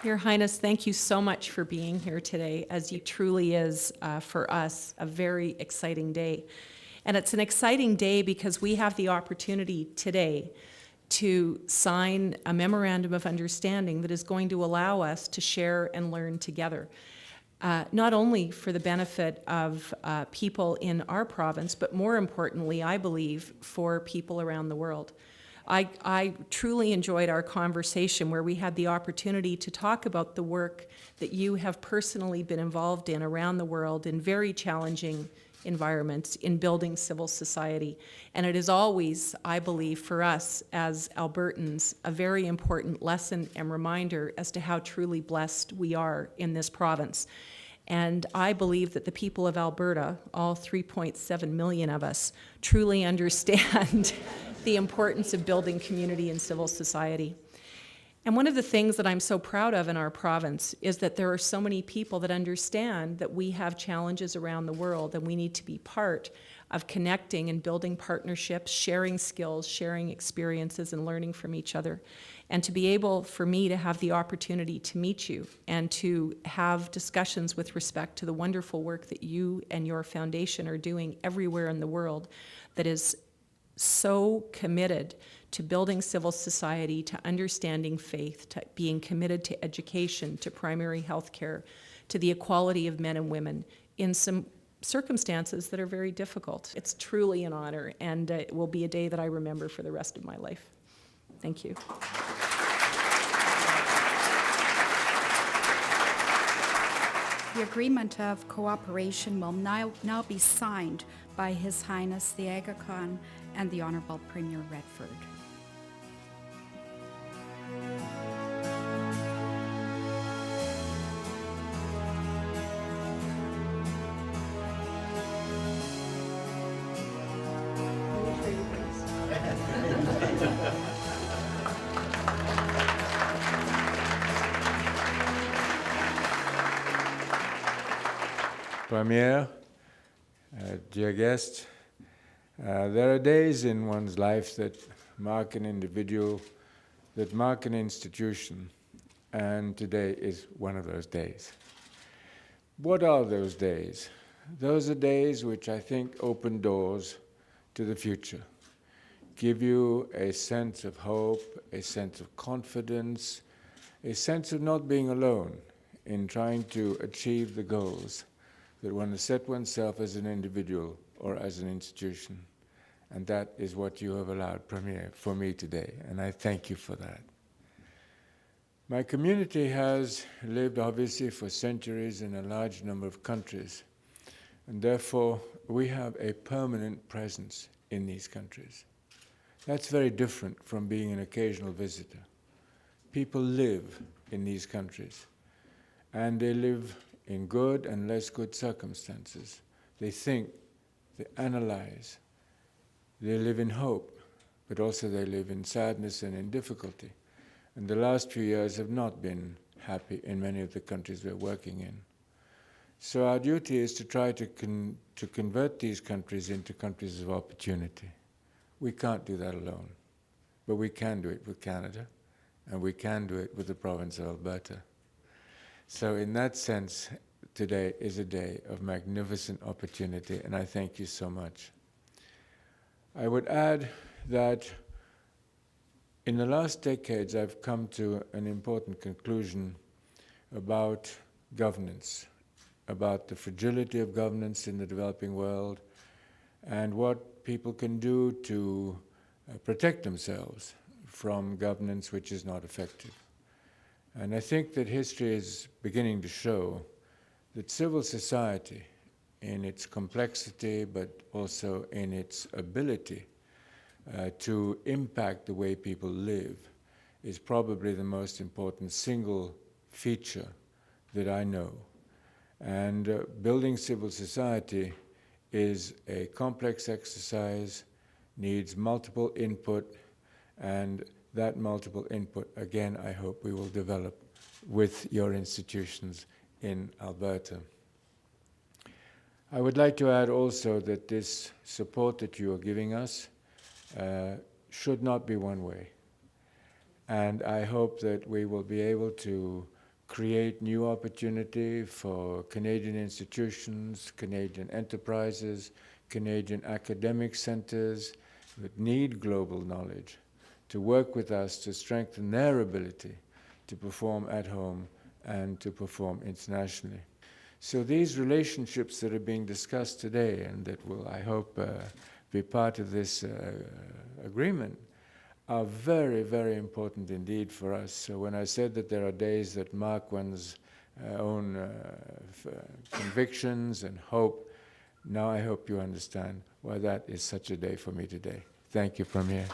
Your Highness, thank you so much for being here today, as it truly is, for us, a very exciting day. And it's an exciting day because we have the opportunity today to sign a memorandum of understanding that is going to allow us to share and learn together. Not only for the benefit of people in our province, but more importantly, I believe, for people around the world. I truly enjoyed our conversation where we had the opportunity to talk about the work that you have personally been involved in around the world in very challenging environments in building civil society. And it is always, I believe, for us as Albertans, a very important lesson and reminder as to how truly blessed we are in this province. And I believe that the people of Alberta, all 3.7 million of us, truly understand the importance of building community and civil society. And one of the things that I'm so proud of in our province is that there are so many people that understand that we have challenges around the world and we need to be part of connecting and building partnerships, sharing skills, sharing experiences, and learning from each other. And to be able, for me, to have the opportunity to meet you and to have discussions with respect to the wonderful work that you and your foundation are doing everywhere in the world that is so committed to building civil society, to understanding faith, to being committed to education, to primary health care, to the equality of men and women in some circumstances that are very difficult. It's truly an honor, and it will be a day that I remember for the rest of my life. Thank you. The agreement of cooperation will now be signed by His Highness the Aga Khan and the Honourable Premier Redford. Premier, dear guest, there are days in one's life that mark an individual, that mark an institution, and today is one of those days. What are those days? Those are days which I think open doors to the future, give you a sense of hope, a sense of confidence, a sense of not being alone in trying to achieve the goals that one has set oneself as an individual or as an institution. And that is what you have allowed, Premier, for me today, and I thank you for that. My community has lived, obviously, for centuries in a large number of countries, and therefore we have a permanent presence in these countries. That's very different from being an occasional visitor. People live in these countries, and they live in good and less good circumstances. They think, they analyze, they live in hope, but also they live in sadness and in difficulty. And the last few years have not been happy in many of the countries we're working in. So our duty is to try to convert these countries into countries of opportunity. We can't do that alone, but we can do it with Canada, and we can do it with the province of Alberta. So in that sense, today is a day of magnificent opportunity, and I thank you so much. I would add that in the last decades, I've come to an important conclusion about governance, about the fragility of governance in the developing world, and what people can do to protect themselves from governance which is not effective. And I think that history is beginning to show that civil society, in its complexity, but also in its ability to impact the way people live, is probably the most important single feature that I know. And building civil society is a complex exercise, needs multiple input, and that multiple input, again, I hope we will develop with your institutions in Alberta. I would like to add also that this support that you are giving us should not be one way. And I hope that we will be able to create new opportunity for Canadian institutions, Canadian enterprises, Canadian academic centers that need global knowledge to work with us to strengthen their ability to perform at home and to perform internationally. So these relationships that are being discussed today and that will, I hope, be part of this agreement are very, very important indeed for us. So when I said that there are days that mark one's own convictions and hope, now I hope you understand why that is such a day for me today. Thank you, Premier.